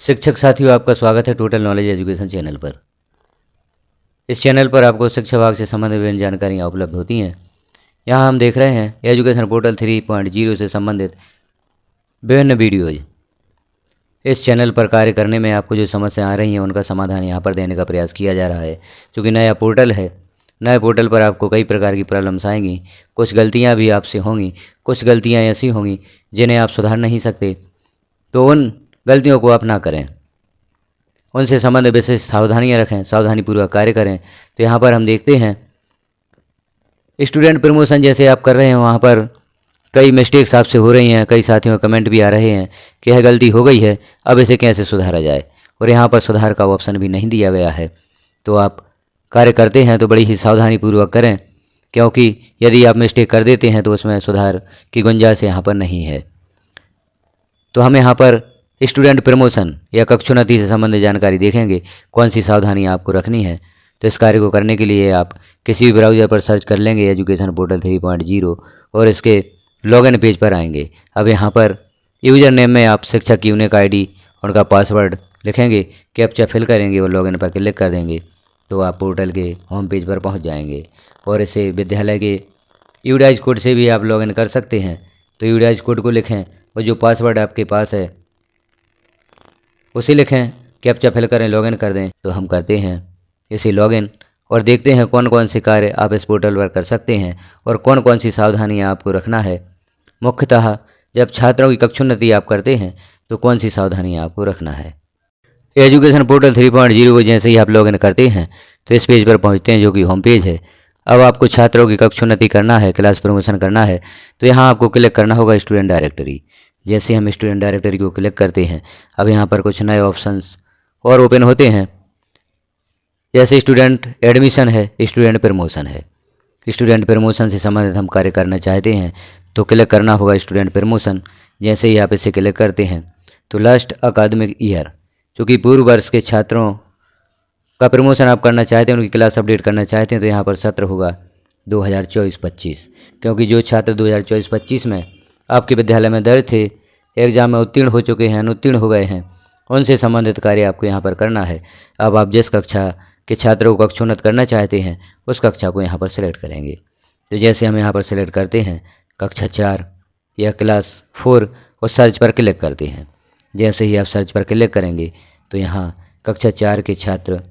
शिक्षक साथियों, आपका स्वागत है टोटल नॉलेज एजुकेशन चैनल पर। इस चैनल पर आपको शिक्षा विभाग से संबंधित विभिन्न जानकारियाँ उपलब्ध होती हैं। यहाँ हम देख रहे हैं एजुकेशन पोर्टल 3.0 से संबंधित विभिन्न वीडियोज। इस चैनल पर कार्य करने में आपको जो समस्याएं आ रही हैं उनका समाधान यहाँ पर देने का प्रयास किया जा रहा है। क्योंकि नया पोर्टल है, नए पोर्टल पर आपको कई प्रकार की प्रॉब्लम्स आएंगी, कुछ गलतियाँ भी आपसे होंगी, कुछ गलतियाँ ऐसी होंगी जिन्हें आप सुधार नहीं सकते, तो उन गलतियों को आप ना करें, उनसे संबंधित विशेष सावधानियां रखें, सावधानीपूर्वक कार्य करें। तो यहाँ पर हम देखते हैं स्टूडेंट प्रमोशन जैसे आप कर रहे हैं, वहाँ पर कई मिस्टेक्स आपसे हो रही हैं, कई साथियों के कमेंट भी आ रहे हैं कि यह गलती हो गई है, अब इसे कैसे सुधारा जाए, और यहाँ पर सुधार का ऑप्शन भी नहीं दिया गया है। तो आप कार्य करते हैं तो बड़ी ही सावधानीपूर्वक करें, क्योंकि यदि आप मिस्टेक कर देते हैं तो उसमें सुधार की गुंजाइश यहाँ पर नहीं है। तो हम यहाँ पर स्टूडेंट प्रमोशन या कक्षोन्नति से संबंधित जानकारी देखेंगे, कौन सी सावधानी आपको रखनी है। तो इस कार्य को करने के लिए आप किसी भी ब्राउज़र पर सर्च कर लेंगे एजुकेशन पोर्टल 3.0 और इसके लॉगिन पेज पर आएंगे। अब यहाँ पर यूज़र नेम में आप शिक्षक की यूनिक आईडी, उनका पासवर्ड लिखेंगे, कैप्चा फिल करेंगे और लॉगिन पर क्लिक कर देंगे तो आप पोर्टल के होम पेज पर पहुँच जाएंगे। और इसे विद्यालय के यूडाइज कोड से भी आप लॉगिन कर सकते हैं। तो यूडाइज कोड को लिखें और जो पासवर्ड आपके पास है उसे लिखें, कैप्चा फिल करें, लॉगिन कर दें। तो हम करते हैं इसे लॉगिन और देखते हैं कौन कौन से कार्य आप इस पोर्टल पर कर सकते हैं और कौन कौन सी सावधानियां आपको रखना है। मुख्यतः जब छात्रों की कक्षोन्नति आप करते हैं तो कौन सी सावधानियां आपको रखना है। एजुकेशन पोर्टल 3.0 को जैसे ही आप लॉगिन करते हैं तो इस पेज पर पहुंचते हैं जो कि होम पेज है। अब आपको छात्रों की कक्षोन्नति करना है, क्लास प्रमोशन करना है, तो यहाँ आपको क्लिक करना होगा स्टूडेंट डायरेक्टरी। जैसे हम स्टूडेंट डायरेक्टरी को क्लिक करते हैं, अब यहाँ पर कुछ नए ऑप्शंस और ओपन होते हैं, जैसे स्टूडेंट एडमिशन है, स्टूडेंट प्रमोशन है। स्टूडेंट प्रमोशन से संबंधित हम कार्य करना चाहते हैं तो क्लिक करना होगा स्टूडेंट प्रमोशन। जैसे ही आप इसे क्लिक करते हैं तो लास्ट अकादमिक ईयर, चूँकि पूर्व वर्ष के छात्रों का प्रमोशन आप करना चाहते हैं, उनकी क्लास अपडेट करना चाहते हैं, तो यहाँ पर सत्र होगा 2024-25। क्योंकि जो छात्र 2024-25 में आपके विद्यालय में दर्ज थे, एग्ज़ाम में उत्तीर्ण हो चुके हैं, अनुत्तीर्ण हो गए हैं, उनसे संबंधित कार्य आपको यहाँ पर करना है। अब आप जिस कक्षा के छात्रों को कक्षोन्नत करना चाहते हैं उस कक्षा को यहाँ पर सेलेक्ट करेंगे। तो जैसे हम यहाँ पर सेलेक्ट करते हैं कक्षा 4 या क्लास 4 और सर्च पर क्लिक करते हैं। जैसे ही आप सर्च पर क्लिक करेंगे तो यहाँ कक्षा 4 के छात्र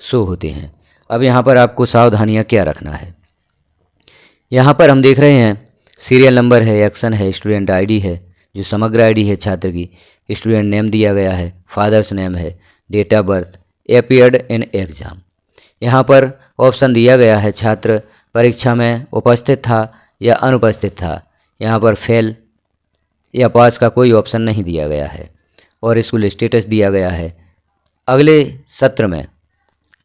शो होते हैं। अब यहाँ पर आपको सावधानियाँ क्या रखना है, यहाँ पर हम देख रहे हैं सीरियल नंबर है, एक्शन है, स्टूडेंट आईडी है, जो समग्र आईडी है छात्र की, स्टूडेंट नेम दिया गया है, फादर्स नेम है, date of birth, appeared in exam. यहाँ पर ऑप्शन दिया गया है छात्र परीक्षा में उपस्थित था या अनुपस्थित था। यहाँ पर फेल या पास का कोई ऑप्शन नहीं दिया गया है। और स्कूल स्टेटस दिया गया है, अगले सत्र में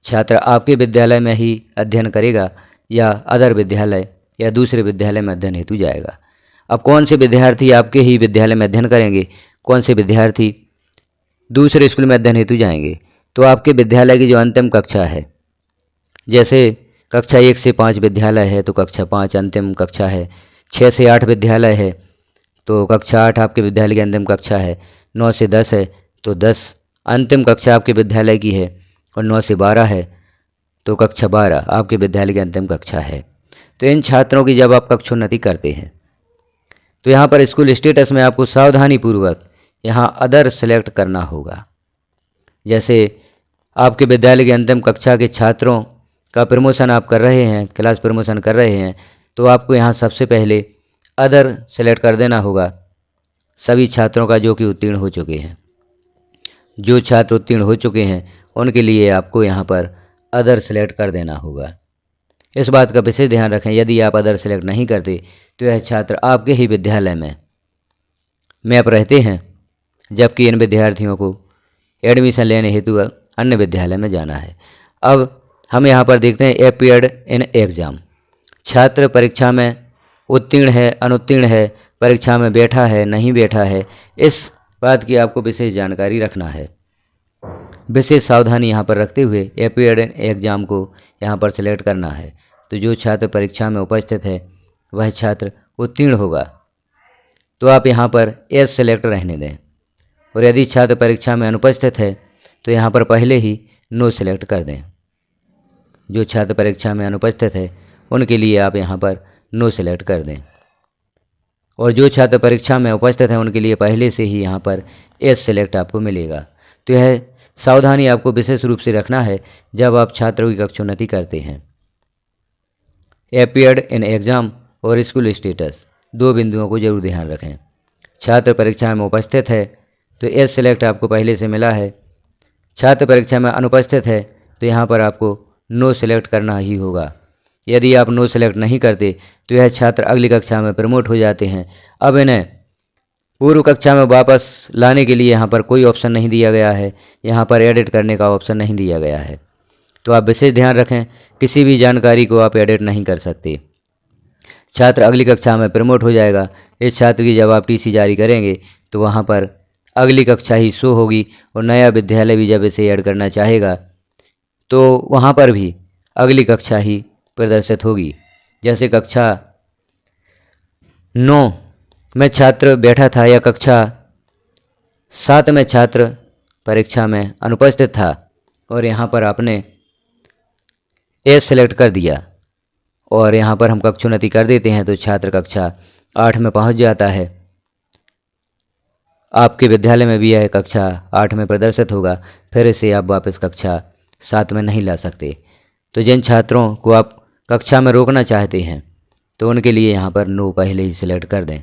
छात्र आपके विद्यालय में ही अध्ययन करेगा या अदर विद्यालय या दूसरे विद्यालय में अध्ययन हेतु जाएगा। अब कौन से विद्यार्थी आपके ही विद्यालय में अध्ययन करेंगे, कौन से विद्यार्थी दूसरे स्कूल में अध्ययन हेतु जाएंगे, तो आपके विद्यालय की जो अंतिम कक्षा है, जैसे कक्षा 1 से 5 विद्यालय है तो कक्षा 5 अंतिम कक्षा है, 6 से 8 विद्यालय है तो कक्षा 8 आपके विद्यालय की अंतिम कक्षा है, 9 से 10 है तो 10 अंतिम कक्षा आपके विद्यालय की है, और 9 से 12 है तो कक्षा 12 आपके विद्यालय की अंतिम कक्षा है। तो इन छात्रों की जब आप कक्षोन्नति करते हैं तो यहाँ पर स्कूल स्टेटस में आपको सावधानीपूर्वक यहाँ अदर सेलेक्ट करना होगा। जैसे आपके विद्यालय की अंतिम कक्षा के छात्रों का प्रमोशन आप कर रहे हैं, क्लास प्रमोशन कर रहे हैं, तो आपको यहाँ सबसे पहले अदर सेलेक्ट कर देना होगा सभी छात्रों का जो कि उत्तीर्ण हो चुके हैं। जो छात्र उत्तीर्ण हो चुके हैं उनके लिए आपको यहाँ पर अदर सेलेक्ट कर देना होगा। इस बात का विशेष ध्यान रखें, यदि आप अदर सेलेक्ट नहीं करते तो यह छात्र आपके ही विद्यालय में मैप रहते हैं, जबकि इन विद्यार्थियों को एडमिशन लेने हेतु अन्य विद्यालय में जाना है। अब हम यहाँ पर देखते हैं अपीयर्ड इन एग्ज़ाम, छात्र परीक्षा में उत्तीर्ण है, अनुत्तीर्ण है, परीक्षा में बैठा है, नहीं बैठा है, इस बात की आपको विशेष जानकारी रखना है। विशेष सावधानी यहाँ पर रखते हुए अपीयर्ड इन एग्ज़ाम को यहाँ पर सेलेक्ट करना है। तो जो छात्र परीक्षा में उपस्थित है वह छात्र उत्तीर्ण होगा, तो आप यहाँ पर एस सेलेक्ट रहने दें। और यदि छात्र परीक्षा में अनुपस्थित है तो यहाँ पर पहले ही नो सेलेक्ट कर दें। जो छात्र परीक्षा में अनुपस्थित है उनके लिए आप यहाँ पर नो सेलेक्ट कर दें, और जो छात्र परीक्षा में उपस्थित हैं उनके लिए पहले से ही यहाँ पर एस सेलेक्ट आपको मिलेगा। तो यह सावधानी आपको विशेष रूप से रखना है जब आप छात्रों की कक्षोन्नति करते हैं। अपीयर्ड इन एग्ज़ाम और स्कूल स्टेटस, दो बिंदुओं को जरूर ध्यान रखें। छात्र परीक्षा में उपस्थित है तो एस सेलेक्ट आपको पहले से मिला है। छात्र परीक्षा में अनुपस्थित है तो यहाँ पर आपको नो सेलेक्ट करना ही होगा। यदि आप नो सेलेक्ट नहीं करते तो यह छात्र अगली कक्षा में प्रमोट हो जाते हैं। अब इन्हें पूर्व कक्षा में वापस लाने के लिए यहाँ पर कोई ऑप्शन नहीं दिया गया है, यहाँ पर एडिट करने का ऑप्शन नहीं दिया गया है। तो आप विशेष ध्यान रखें, किसी भी जानकारी को आप एडिट नहीं कर सकते। छात्र अगली कक्षा में प्रमोट हो जाएगा। इस छात्र की जब आप टीसी जारी करेंगे तो वहाँ पर अगली कक्षा ही शो होगी, और नया विद्यालय भी जब इसे ऐड करना चाहेगा तो वहाँ पर भी अगली कक्षा ही प्रदर्शित होगी। जैसे कक्षा 9 में छात्र बैठा था या कक्षा 7 में छात्र परीक्षा में अनुपस्थित था और यहाँ पर आपने ए सेलेक्ट कर दिया और यहाँ पर हम कक्षोन्नति कर देते हैं तो छात्र कक्षा 8 में पहुँच जाता है। आपके विद्यालय में भी यह कक्षा 8 में प्रदर्शित होगा, फिर इसे आप वापस कक्षा 7 में नहीं ला सकते। तो जिन छात्रों को आप कक्षा में रोकना चाहते हैं तो उनके लिए यहाँ पर नो पहले ही सिलेक्ट कर दें।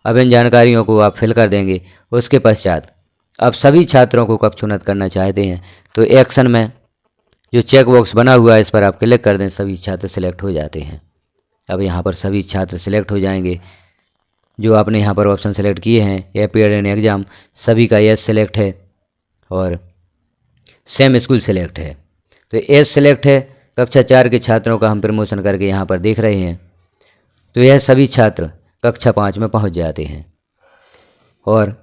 अब इन जानकारियों को आप फिल कर देंगे। उसके पश्चात अब सभी छात्रों को कक्षोन्नत करना चाहते हैं तो एक्शन में जो चेक बॉक्स बना हुआ है इस पर आप क्लिक कर दें, सभी छात्र सिलेक्ट हो जाते हैं। अब यहाँ पर सभी छात्र सिलेक्ट हो जाएंगे। जो आपने यहाँ पर ऑप्शन सेलेक्ट किए हैं अपीयर इन एग्ज़ाम, सभी का यस सेलेक्ट है और सेम स्कूल सेलेक्ट है। तो एस सेलेक्ट है, कक्षा 4 के छात्रों का हम प्रमोशन करके यहाँ पर देख रहे हैं। तो यह सभी छात्र कक्षा 5 में पहुँच जाते हैं। और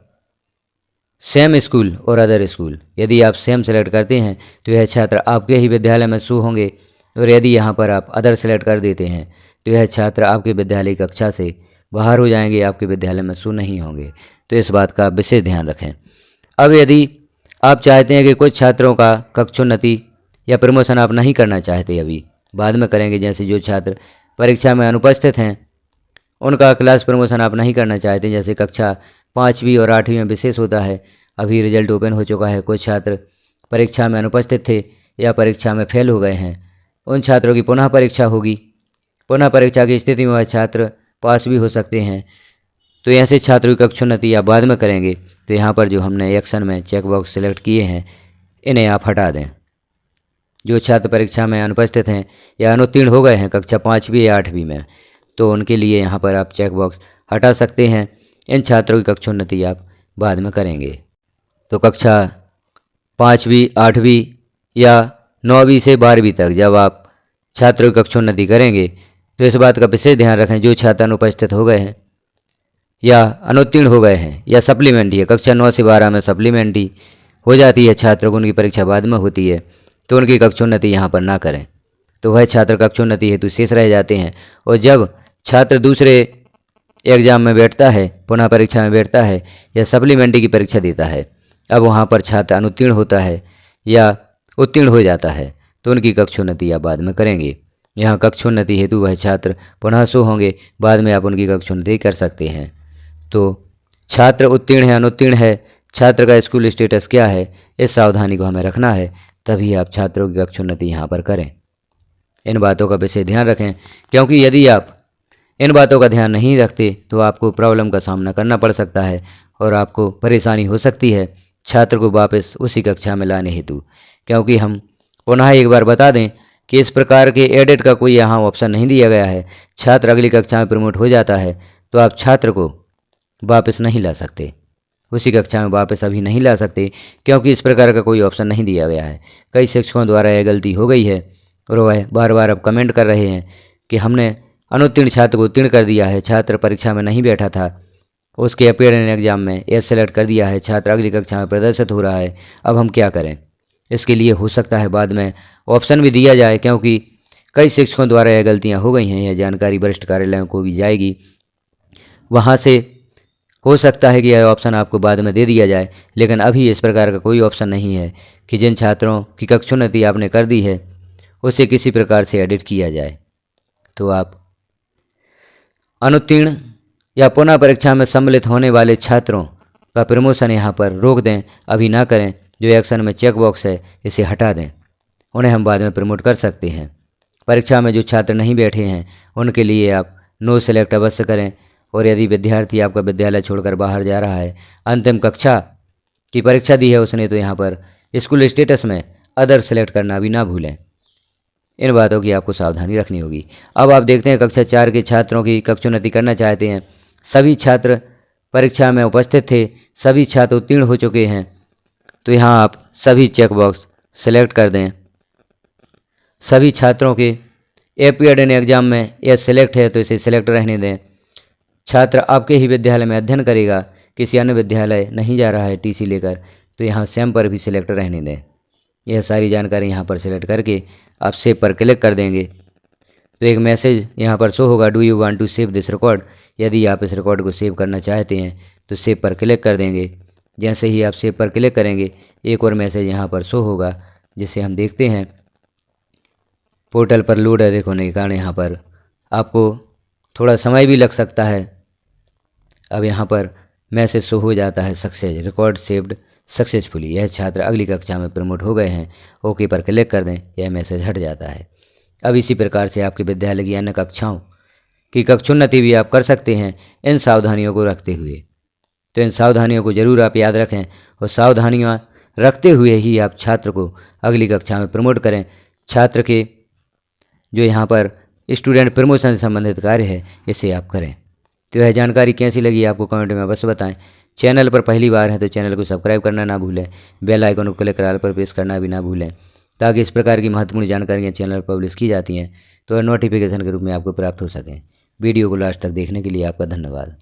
सेम स्कूल और अदर स्कूल, यदि आप सेम सेलेक्ट करते हैं तो यह छात्र आपके ही विद्यालय में शो होंगे, और यदि यहाँ पर आप अदर सेलेक्ट कर देते हैं तो यह छात्र आपके विद्यालय कक्षा से बाहर हो जाएंगे, आपके विद्यालय में शो नहीं होंगे। तो इस बात का विशेष ध्यान रखें। अब यदि आप चाहते हैं कि कुछ छात्रों का कक्षोन्नति या प्रमोशन आप नहीं करना चाहते, अभी बाद में करेंगे, जैसे जो छात्र परीक्षा में अनुपस्थित हैं उनका क्लास प्रमोशन आप नहीं करना चाहते, जैसे कक्षा 5वीं और 8वीं में विशेष होता है, अभी रिजल्ट ओपन हो चुका है, कुछ छात्र परीक्षा में अनुपस्थित थे या परीक्षा में फेल हो गए हैं, उन छात्रों की पुनः परीक्षा होगी। पुनः परीक्षा की स्थिति में वह छात्र पास भी हो सकते हैं। तो ऐसे छात्रों की कक्षोन्नति आप बाद में करेंगे। तो यहाँ पर जो हमने एक्शन में चेक बॉक्स सेलेक्ट किए हैं इन्हें आप हटा दें। जो छात्र परीक्षा में अनुपस्थित हैं या अनुत्तीर्ण हो गए हैं कक्षा 5वीं या 8वीं में, तो उनके लिए यहाँ पर आप चेक बॉक्स हटा सकते हैं। इन छात्रों की कक्षोन्नति आप बाद में करेंगे। तो कक्षा 5वीं 8वीं या 9वीं से 12वीं तक जब आप छात्रों की कक्षोन्नति करेंगे तो इस बात का विशेष ध्यान रखें, जो छात्र अनुपस्थित हो गए हैं या अनुत्तीर्ण हो गए हैं या सप्लीमेंट्री है, कक्षा 9 से 12 में सप्लीमेंट्री हो जाती है छात्रों को, उनकी परीक्षा बाद में होती है, तो उनकी कक्षोन्नति यहाँ पर ना करें। तो वह छात्र कक्षोन्नति हेतु शेष रह जाते हैं। और जब छात्र दूसरे एग्ज़ाम में बैठता है, पुनः परीक्षा में बैठता है या सप्लीमेंट्री की परीक्षा देता है, अब वहाँ पर छात्र अनुत्तीर्ण होता है या उत्तीर्ण हो जाता है तो उनकी कक्षोन्नति आप बाद में करेंगे। यहाँ कक्षोन्नति हेतु वह छात्र पुनः शो होंगे, बाद में आप उनकी कक्षोन्नति कर सकते हैं। तो छात्र उत्तीर्ण है अनुत्तीर्ण है, छात्र का स्कूल स्टेटस क्या है, इस सावधानी को हमें रखना है, तभी आप छात्रों की कक्षोन्नति यहाँ पर करें। इन बातों का विशेष ध्यान रखें, क्योंकि यदि आप इन बातों का ध्यान नहीं रखते तो आपको प्रॉब्लम का सामना करना पड़ सकता है और आपको परेशानी हो सकती है छात्र को वापस उसी कक्षा में लाने हेतु। क्योंकि हम पुनः एक बार बता दें कि इस प्रकार के एडिट का कोई यहाँ ऑप्शन नहीं दिया गया है। छात्र अगली कक्षा में प्रमोट हो जाता है तो आप छात्र को वापस नहीं ला सकते, उसी कक्षा में वापस अभी नहीं ला सकते, क्योंकि इस प्रकार का कोई ऑप्शन नहीं दिया गया है। कई शिक्षकों द्वारा यह गलती हो गई है और वह बार बार अब कमेंट कर रहे हैं कि हमने अनुत्तीर्ण छात्र को उत्तीर्ण कर दिया है, छात्र परीक्षा में नहीं बैठा था, उसके अपीयर इन एग्जाम में एस सेलेक्ट कर दिया है, छात्र अगली कक्षा में प्रदर्शित हो रहा है, अब हम क्या करें। इसके लिए हो सकता है बाद में ऑप्शन भी दिया जाए, क्योंकि कई शिक्षकों द्वारा यह गलतियां हो गई हैं। यह जानकारी वरिष्ठ कार्यालयों को भी जाएगी, वहां से हो सकता है कि यह ऑप्शन आपको बाद में दे दिया जाए, लेकिन अभी इस प्रकार का कोई ऑप्शन नहीं है कि जिन छात्रों की कक्षोन्नति आपने कर दी है उसे किसी प्रकार से एडिट किया जाए। तो आप अनुत्तीर्ण या पुनः परीक्षा में सम्मिलित होने वाले छात्रों का प्रमोशन यहाँ पर रोक दें, अभी ना करें। जो एक्शन में चेक बॉक्स है इसे हटा दें, उन्हें हम बाद में प्रमोट कर सकते हैं। परीक्षा में जो छात्र नहीं बैठे हैं उनके लिए आप नो सेलेक्ट अवश्य करें। और यदि विद्यार्थी आपका विद्यालय छोड़कर बाहर जा रहा है, अंतिम कक्षा की परीक्षा दी है उसने, तो यहाँ पर स्कूल स्टेटस में अदर सेलेक्ट करना भी ना भूलें। इन बातों की आपको सावधानी रखनी होगी। अब आप देखते हैं कक्षा 4 के छात्रों की कक्षोन्नति करना चाहते हैं। सभी छात्र परीक्षा में उपस्थित थे, सभी छात्र उत्तीर्ण हो चुके हैं, तो यहाँ आप सभी चेकबॉक्स सेलेक्ट कर दें। सभी छात्रों के अपीयर्ड इन एग्जाम में यह सिलेक्ट है तो इसे सिलेक्ट रहने दें। छात्र आपके ही विद्यालय में अध्ययन करेगा, किसी अन्य विद्यालय नहीं जा रहा है टीसी लेकर, तो यहाँ सेम पर भी सिलेक्ट रहने दें। यह सारी जानकारी यहाँ पर सिलेक्ट करके आप सेव पर क्लिक कर देंगे तो एक मैसेज यहाँ पर शो होगा, do you want to save this record. यदि आप इस रिकॉर्ड को सेव करना चाहते हैं तो सेव पर क्लिक कर देंगे। जैसे ही आप सेव पर क्लिक करेंगे एक और मैसेज यहाँ पर शो होगा, जिसे हम देखते हैं पोर्टल पर लोड अधिक होने के कारण यहाँ पर आपको थोड़ा समय भी लग सकता है। अब यहाँ पर मैसेज शो हो जाता है, सक्सेस रिकॉर्ड सेव्ड सक्सेसफुली, यह छात्र अगली कक्षा में प्रमोट हो गए हैं। ओके पर क्लिक कर दें, यह मैसेज हट जाता है। अब इसी प्रकार से आपके विद्यालय की अन्य कक्षाओं की कक्षोन्नति भी आप कर सकते हैं इन सावधानियों को रखते हुए। तो इन सावधानियों को ज़रूर आप याद रखें और सावधानियाँ रखते हुए ही आप छात्र को अगली कक्षा में प्रमोट करें। छात्र के जो यहाँ पर स्टूडेंट प्रमोशन से संबंधित कार्य है इसे आप करें। तो यह जानकारी कैसी लगी आपको कमेंट में अवश्य बताएं। चैनल पर पहली बार है तो चैनल को सब्सक्राइब करना ना भूलें, बेल आइकन को क्लिक कर ऑल पर प्रेस करना भी ना भूलें, ताकि इस प्रकार की महत्वपूर्ण जानकारियाँ चैनल पर पब्लिश की जाती हैं तो नोटिफिकेशन के रूप में आपको प्राप्त हो सकें। वीडियो को लास्ट तक देखने के लिए आपका धन्यवाद।